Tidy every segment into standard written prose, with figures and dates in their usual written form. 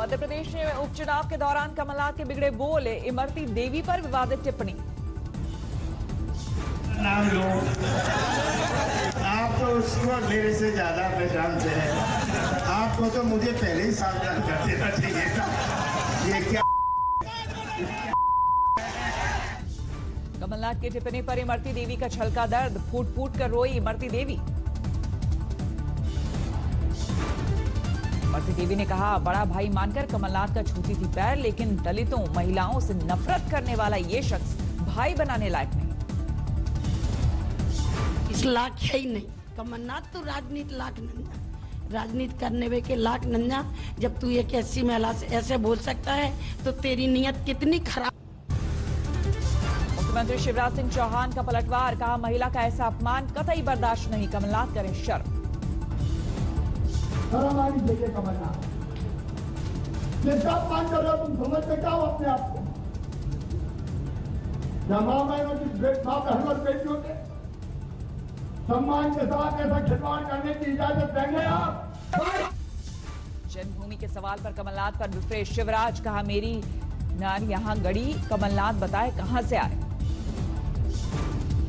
मध्य प्रदेश में उपचुनाव के दौरान कमलनाथ के बिगड़े बोल, इमरती देवी पर विवादित टिप्पणी। नाम लो, आप तो उसको मेरे से ज्यादा पहचानते हैं। आपको तो मुझे पहले ही सावधान कर देना चाहिए था। ये क्या? कमलनाथ की टिप्पणी पर इमरती देवी का छलका दर्द, फूट फूट कर रोई इमरती देवी। इमरती देवी ने कहा, बड़ा भाई मानकर कमलनाथ का छूती थी पैर, लेकिन दलितों महिलाओं से नफरत करने वाला ये शख्स भाई बनाने लायक नहीं। इस लाख है ही नहीं। कमलनाथ तो राजनीति लाख नंजा, राजनीति करने वे के लाख नंजा। जब तू एक ऐसी महिला से ऐसे बोल सकता है तो तेरी नीयत कितनी खराब। मुख्यमंत्री शिवराज सिंह चौहान का पलटवार, कहा महिला का ऐसा अपमान कतई बर्दाश्त नहीं, कमलनाथ करें शर्म। देखिए कमलनाथ, जिसका अपमान कर रहे हो तुम समझते क्या हो अपने आप को? मां बहनों की मां बहनों और बेटियों के सम्मान के साथ ऐसा खिलवाड़ करने की इजाजत देंगे आप? जन्मभूमि के सवाल पर कमलनाथ पर विफरे शिवराज, कहा मेरी नार यहां गड़ी, कमलनाथ बताए कहां से आए।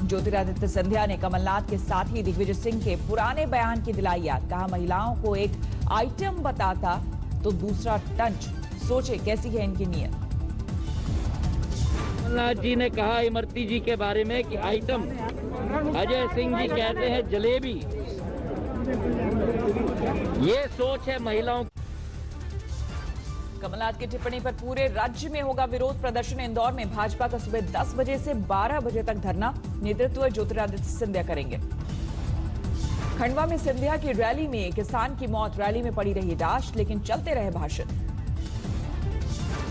ज्योतिरादित्य सिंधिया ने कमलनाथ के साथी दिग्विजय सिंह के पुराने बयान की दिलाई याद, कहा महिलाओं को एक आइटम बताता तो दूसरा टंच, सोचे कैसी है इनकी नीयत। कमलनाथ जी ने कहा इमरती जी के बारे में कि आइटम, अजय सिंह जी कहते हैं जलेबी। ये सोच है महिलाओं। कमलनाथ की टिप्पणी पर पूरे राज्य में होगा विरोध प्रदर्शन। इंदौर में भाजपा का सुबह 10 बजे से 12 बजे तक धरना, नेतृत्व ज्योतिरादित्य सिंधिया करेंगे। खंडवा में सिंधिया की रैली में किसान की मौत, रैली में पड़ी रही लाश, लेकिन चलते रहे भाषण।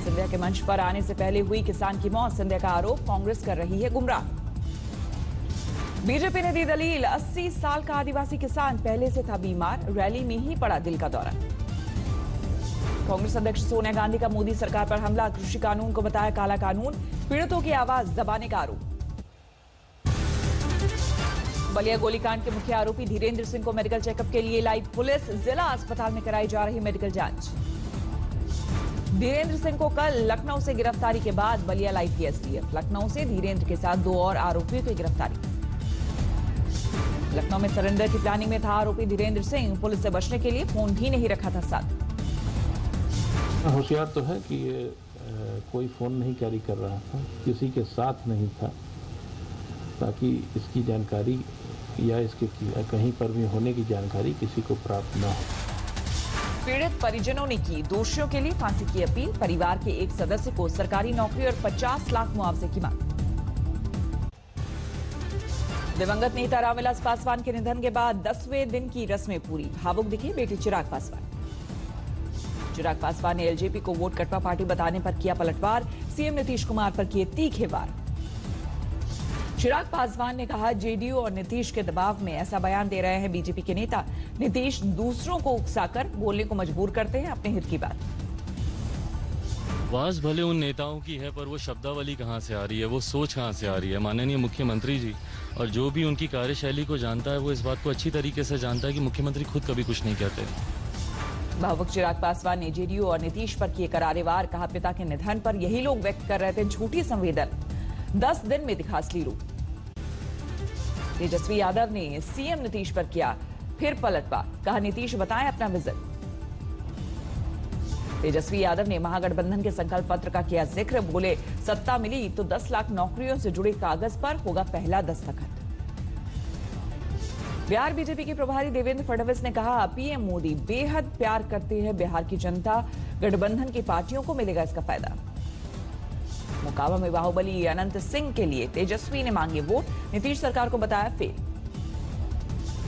सिंधिया के मंच पर आने से पहले हुई किसान की मौत, सिंधिया का आरोप, कांग्रेस कर रही है गुमराह। बीजेपी ने दी दलील, 80 साल का आदिवासी किसान पहले से था बीमार, रैली में ही पड़ा दिल का दौरा। कांग्रेस अध्यक्ष सोनिया गांधी का मोदी सरकार पर हमला, कृषि कानून को बताया काला कानून, पीड़ितों की आवाज दबाने का आरोप। बलिया गोलीकांड के मुख्य आरोपी धीरेन्द्र सिंह को मेडिकल चेकअप के लिए लाई पुलिस, जिला अस्पताल में कराई जा रही मेडिकल जांच। धीरेन्द्र सिंह को कल लखनऊ से गिरफ्तारी के बाद बलिया लाई थी एसटीएफ। लखनऊ से धीरेन्द्र के साथ 2 और आरोपियों की गिरफ्तारी। लखनऊ में सरेंडर की प्लानिंग में था आरोपी धीरेन्द्र सिंह, पुलिस से बचने के लिए फोन भी नहीं रखा था साथ। होशियार तो है कि ये कोई फोन नहीं कैरी कर रहा था, किसी के साथ नहीं था, ताकि इसकी जानकारी या इसके कहीं पर भी होने की जानकारी किसी को प्राप्त न हो। पीड़ित परिजनों ने की दोषियों के लिए फांसी की अपील, परिवार के एक सदस्य को सरकारी नौकरी और 50 लाख मुआवजे की मांग। दिवंगत नेता रामविलास पासवान के निधन के बाद 10वें दिन की रस्में पूरी, भावुक दिखी बेटी चिराग पासवान। चिराग पासवान ने एलजेपी को वोट कटवा पार्टी बताने पर किया पलटवार, सीएम नीतीश कुमार पर किए तीखे वार। चिराग पासवान ने कहा, जेडीयू और नीतीश के दबाव में ऐसा बयान दे रहे हैं बीजेपी के नेता। नीतीश दूसरों को उकसाकर बोलने को मजबूर करते हैं अपने हित की बात। आवाज भले उन नेताओं की है, पर वो शब्दावली कहां से आ रही है, वो सोच कहां से आ रही है। माननीय मुख्यमंत्री जी और जो भी उनकी कार्यशैली को जानता है वो इस बात को अच्छी तरीके से जानता है कि मुख्यमंत्री खुद कभी कुछ नहीं कहते। भावुक चिराग पासवान ने जेडीयू और नीतीश पर किए करारे वार, कहा पिता के निधन पर यही लोग व्यक्त कर रहे थे झूठी संवेदन, 10 दिन में दिखा असली रूप। तेजस्वी यादव ने सीएम नीतीश पर किया फिर पलटवार, कहा नीतीश बताएं अपना विजन। तेजस्वी यादव ने महागठबंधन के संकल्प पत्र का किया जिक्र, बोले सत्ता मिली तो 10 लाख नौकरियों से जुड़े कागज पर होगा पहला दस्तखत। बिहार बीजेपी के प्रभारी देवेंद्र फडणवीस ने कहा, पीएम मोदी बेहद प्यार करते हैं बिहार की जनता, गठबंधन की पार्टियों को मिलेगा इसका फायदा। मोकामा में बाहुबली अनंत सिंह के लिए तेजस्वी ने मांगे वोट, नीतीश सरकार को बताया फेल।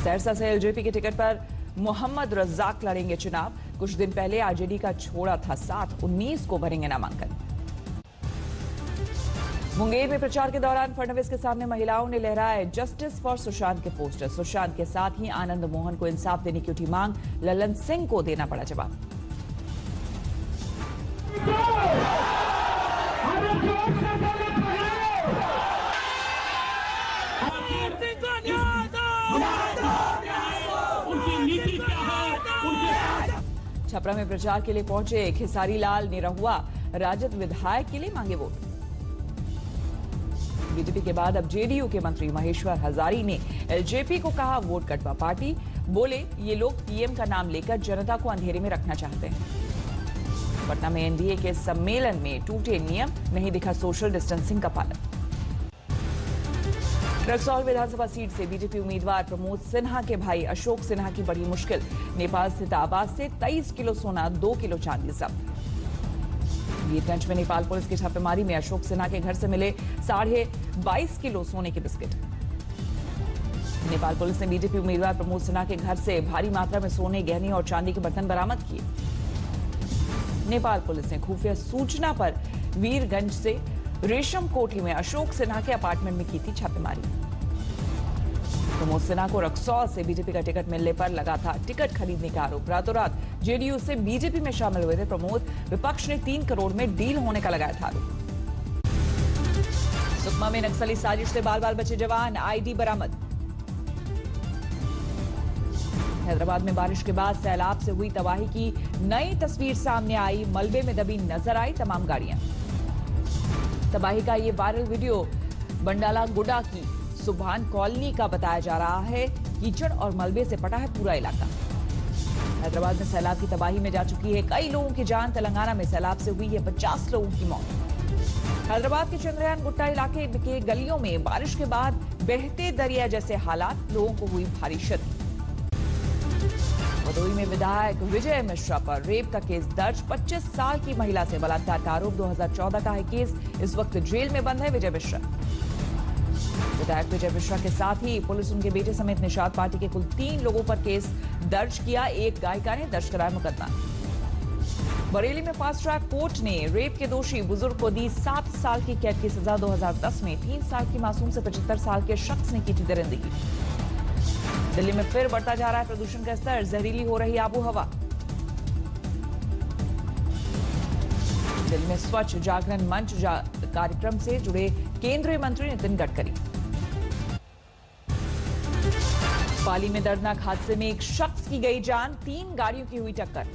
सहरसा से एलजेपी के टिकट पर मोहम्मद रज्जाक लड़ेंगे चुनाव, कुछ दिन पहले आरजेडी का छोड़ा था साथ, 19 को भरेंगे नामांकन। मुंगेर में प्रचार के दौरान फडणवीस के सामने महिलाओं ने लहराए जस्टिस फॉर सुशांत के पोस्टर, सुशांत के साथ ही आनंद मोहन को इंसाफ देने की उठी मांग, ललन सिंह को देना पड़ा जवाब। छपरा में प्रचार के लिए पहुंचे खेसारी लाल निरहुआ राजद विधायक के लिए मांगे वोट। बीजेपी के बाद अब जेडीयू के मंत्री महेश्वर हजारी ने एलजेपी को कहा वोट कटवा पार्टी। बोले ये लोग पीएम का नाम लेकर जनता को अंधेरे में रखना चाहते हैं। पटना में एनडीए के सम्मेलन में टूटे नियम, नहीं दिखा सोशल डिस्टेंसिंग का पालन। रक्सौल विधानसभा सीट से बीजेपी उम्मीदवार प्रमोद सिन्हा के भाई अशोक सिन्हा की बड़ी मुश्किल। नेपाल स्थित आवास से 23 किलो सोना, 2 किलो चांदी जब्त। वीरगंज में नेपाल पुलिस की छापेमारी में अशोक सिन्हा के घर से मिले 22.5 किलो सोने के बिस्किट। नेपाल पुलिस ने बीजेपी उम्मीदवार प्रमोद सिन्हा के घर से भारी मात्रा में सोने, गहने और चांदी के बर्तन बरामद किए। नेपाल पुलिस ने खुफिया सूचना पर वीरगंज से रेशम कोठी में अशोक सिन्हा के अपार्टमेंट में की थी छापेमारी। प्रमोद सिन्हा को रक्सौल से बीजेपी का टिकट मिलने पर लगा था टिकट खरीदने का आरोप। रातों रात जेडीयू से बीजेपी में शामिल हुए थे प्रमोद। विपक्ष ने 3 करोड़ में डील होने का लगाया था आरोप। सुकमा में नक्सली साजिश से बाल बाल बचे जवान, आईडी बरामद। हैदराबाद में बारिश के बाद सैलाब से हुई तबाही की नई तस्वीर सामने आई। मलबे में दबी नजर आई तमाम गाड़ियां। तबाही का ये वायरल वीडियो बंडाला गुडा की सुभान कॉलोनी का बताया जा रहा है। कीचड़ और मलबे से पटा है पूरा इलाका। हैदराबाद में सैलाब की तबाही में जा चुकी है कई लोगों की जान। तेलंगाना में सैलाब से हुई है 50 लोगों की मौत। हैदराबाद के चंद्रयान गुट्टा इलाके के गलियों में बारिश के बाद बहते दरिया जैसे हालात, लोगों को हुई भारी क्षति। भदोही में विधायक विजय मिश्रा पर रेप का केस दर्ज। 25 साल की महिला से बलात्कार का आरोप। 2014 का है केस। इस वक्त जेल में बंद है विजय मिश्रा। विधायक विजय मिश्रा के साथ ही पुलिस उनके बेटे समेत निषाद पार्टी के कुल 3 लोगों पर केस दर्ज किया। एक गायिका ने दर्ज कराया मुकदमा। बरेली में फास्ट ट्रैक कोर्ट ने रेप के दोषी बुजुर्ग को दी 7 साल की कैद की सजा। 2010 में 3 साल की मासूम से 75 साल के शख्स ने की थी दरिंदगी। दिल्ली में फिर बढ़ता जा रहा है प्रदूषण का स्तर। जहरीली हो रही आबो हवा। दिल्ली में स्वच्छ जागरण मंच कार्यक्रम से जुड़े केंद्रीय मंत्री नितिन गडकरी। पाली में दर्दनाक हादसे में एक शख्स की गई जान, 3 गाड़ियों की हुई टक्कर।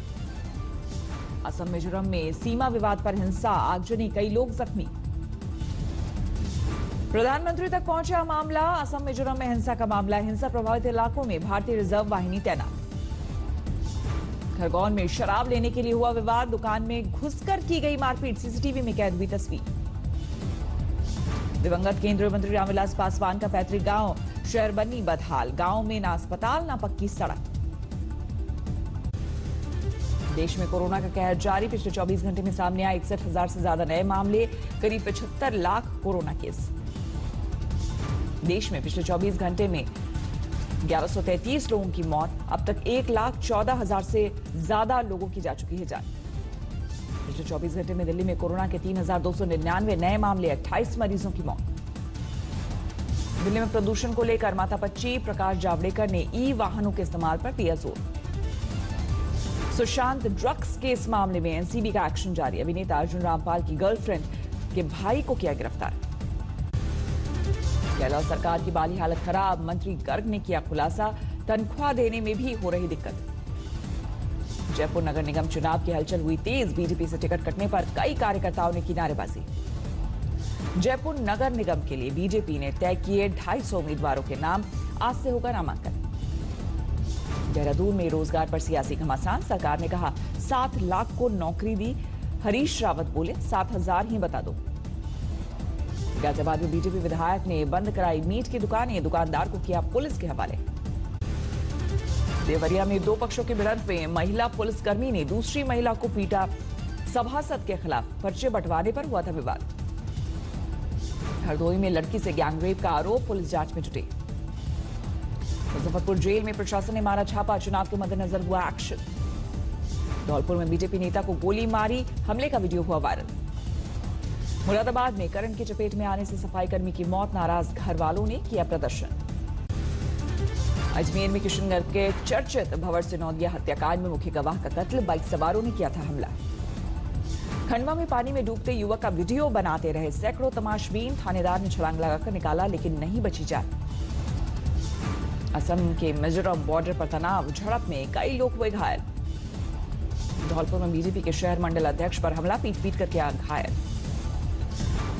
असम मिजोरम में सीमा विवाद पर हिंसा, आगजनी, कई लोग जख्मी। प्रधानमंत्री तक पहुंचा मामला। असम मिजोरम में हिंसा का मामला। हिंसा प्रभावित इलाकों में भारतीय रिजर्व वाहिनी तैनात। खरगोन में शराब लेने के लिए हुआ विवाद। दुकान में घुसकर की गई मारपीट, सीसीटीवी में कैद हुई तस्वीर। दिवंगत केंद्रीय मंत्री रामविलास पासवान का पैतृक गांव शहरबन्नी बदहाल। गांव में ना अस्पताल ना पक्की सड़क। देश में कोरोना का कहर जारी। पिछले 24 घंटे में सामने आए 61,000 से ज्यादा नए मामले, करीब 75 लाख कोरोना केस। देश में पिछले 24 घंटे में 1133 लोगों की मौत। अब तक 1,14,000 से ज्यादा लोगों की जा चुकी है जान। पिछले 24 घंटे में दिल्ली में कोरोना के 3,299 नए मामले, 28 मरीजों की मौत। दिल्ली में प्रदूषण को लेकर माता पच्ची प्रकाश जावड़ेकर ने ई वाहनों के इस्तेमाल पर दिया जोर। सुशांत ड्रग्स केस मामले में एनसीबी का एक्शन जारी। अभिनेता अर्जुन रामपाल की गर्लफ्रेंड के भाई को किया गिरफ्तार। गहलोत सरकार की माली हालत खराब। मंत्री गर्ग ने किया खुलासा। तनख्वाह देने में भी हो रही दिक्कत। जयपुर नगर निगम चुनाव की हलचल हुई तेज। बीजेपी से टिकट कटने पर कई कार्यकर्ताओं ने की नारेबाजी। जयपुर नगर निगम के लिए बीजेपी ने तय किए 250 उम्मीदवारों के नाम। आज से होगा नामांकन। देहरादून में रोजगार पर सियासी घमासान। सरकार ने कहा 7 लाख को नौकरी दी। हरीश रावत बोले 7,000 ही बता दो। गाजियाबाद में बीजेपी विधायक ने बंद कराई मीट की दुकानें। दुकानदार को किया पुलिस के हवाले। देवरिया में 2 पक्षों की भिड़ंत में महिला पुलिसकर्मी ने दूसरी महिला को पीटा। सभासद के खिलाफ पर्चे बंटवाने पर हुआ था विवाद। हरदोई में लड़की से गैंगरेप का आरोप। पुलिस जांच में जुटी। मुजफ्फरपुर जेल में प्रशासन ने मारा छापा। चुनाव के मद्देनजर हुआ एक्शन। धौलपुर में बीजेपी नेता को गोली मारी। हमले का वीडियो हुआ वायरल। मुरादाबाद में करंट की चपेट में आने से सफाई कर्मी की मौत। नाराज घर वालों ने किया प्रदर्शन। अजमेर में किशनगढ़ के चर्चित भंवर सिनौदिया हत्याकांड में मुख्य गवाह का कत्ल। बाइक सवारों ने किया था हमला। खंडवा में पानी में डूबते युवक का वीडियो बनाते रहे सैकड़ों तमाशबीन। थानेदार ने छलांग लगाकर निकाला लेकिन नहीं बची जान। असम के मिजोरम बॉर्डर पर तनाव। झड़प में कई लोग हुए घायल। धौलपुर में बीजेपी के शहर मंडल अध्यक्ष पर हमला, पीट कर किया घायल।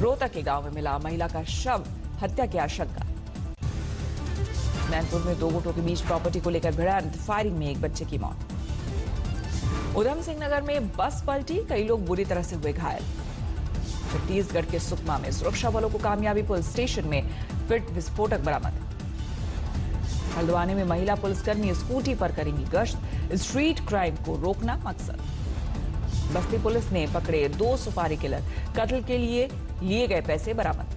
रोहतक के गांव में मिला महिला का शव, हत्या की आशंका। मैनपुर में दो गुटों के बीच प्रॉपर्टी को लेकर भिड़ंत, फायरिंग में एक बच्चे की मौत। उधम सिंह नगर में बस पलटी, कई लोग बुरी तरह से हुए घायल। छत्तीसगढ़ के सुकमा में सुरक्षा बलों को कामयाबी, पुलिस स्टेशन में फिट विस्फोटक बरामद। हल्द्वानी में महिला पुलिसकर्मी स्कूटी पर करेंगी गश्त, स्ट्रीट क्राइम को रोकना मकसद। बस्ती पुलिस ने पकड़े 2 सुपारी किलर, कत्ल के लिए गए पैसे बरामद।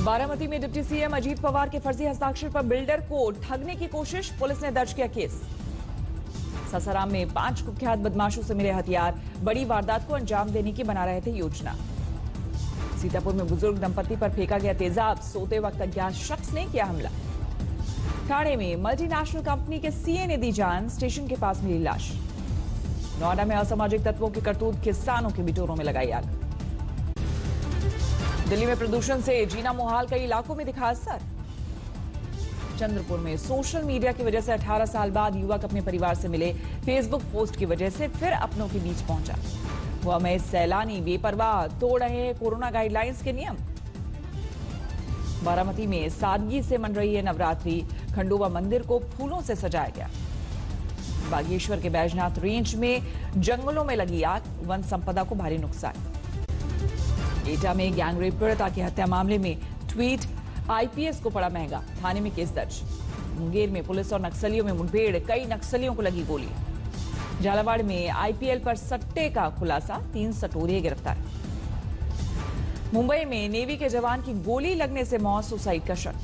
बारामती में डिप्टी सीएम अजीत पवार के फर्जी हस्ताक्षर पर बिल्डर को ठगने की कोशिश, पुलिस ने दर्ज किया केस। सासाराम में 5 कुख्यात बदमाशों से मिले हथियार, बड़ी वारदात को अंजाम देने की बना रहे थे योजना। सीतापुर में बुजुर्ग दंपति पर फेंका गया तेजाब, सोते वक्त अज्ञात शख्स ने किया हमला। ठाणे में मल्टीनेशनल कंपनी के सीए ने दी जान, स्टेशन के पास मिली लाश। नोएडा में असामाजिक तत्वों की करतूत, किसानों के बिटोरों में लगाई आग। दिल्ली में प्रदूषण से जीना मुहाल, कई इलाकों में दिखा असर। चंद्रपुर में सोशल मीडिया की वजह से 18 साल बाद युवक अपने परिवार से मिले, फेसबुक पोस्ट की वजह से फिर अपनों के बीच पहुंचा। हुआ में सैलानी बेपरवाह, तोड़ रहे हैं कोरोना गाइडलाइंस के नियम। बारामती में सादगी से मन रही है नवरात्रि, खंडोबा मंदिर को फूलों से सजाया गया। बागेश्वर के बैजनाथ रेंज में जंगलों में लगी आग, वन संपदा को भारी नुकसान। एटा में गैंगरेप पीड़िता की हत्या मामले में ट्वीट, आईपीएस को पड़ा महंगा, थाने में केस दर्ज। मुंगेर में पुलिस और नक्सलियों में मुठभेड़, कई नक्सलियों को लगी गोली। झालावाड़ में आईपीएल पर सट्टे का खुलासा, 3 सटोरिये गिरफ्तार। मुंबई में नेवी के जवान की गोली लगने से मौत, सुसाइड का शक।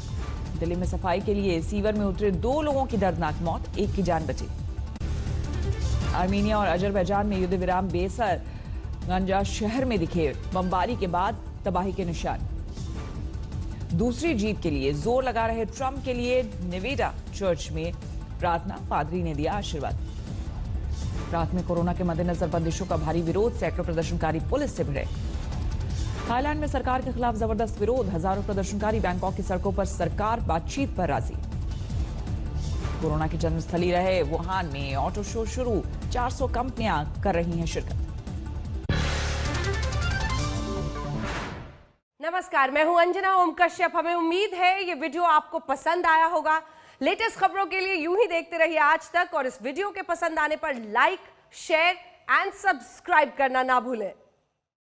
दिल्ली में सफाई के लिए सीवर में उतरे 2 लोगों की दर्दनाक मौत, एक की जान बची। आर्मीनिया और अजरबैजान में युद्ध विराम बेसर, गंजा शहर में दिखे बमबारी के बाद तबाही के निशान। दूसरी जीत के लिए जोर लगा रहे ट्रंप के लिए नेवेडा चर्च में प्रार्थना, पादरी ने दिया आशीर्वाद। रात में कोरोना के मद्देनजर बंदिशों का भारी विरोध, सैकड़ों प्रदर्शनकारी पुलिस से भिड़े। थाईलैंड में सरकार के खिलाफ जबरदस्त विरोध, हजारों प्रदर्शनकारी बैंकॉक की सड़कों पर सरकार बातचीत पर राजी। कोरोना की जन्मस्थली रहे वुहान में ऑटो शो शुरू, 400 कंपनियां कर रही हैं शिरकत। नमस्कार, मैं हूं अंजना ओम कश्यप। हमें उम्मीद है ये वीडियो आपको पसंद आया होगा। लेटेस्ट खबरों के लिए यूं ही देखते रहिए आज तक, और इस वीडियो के पसंद आने पर लाइक, शेयर एंड सब्सक्राइब करना ना भूलें।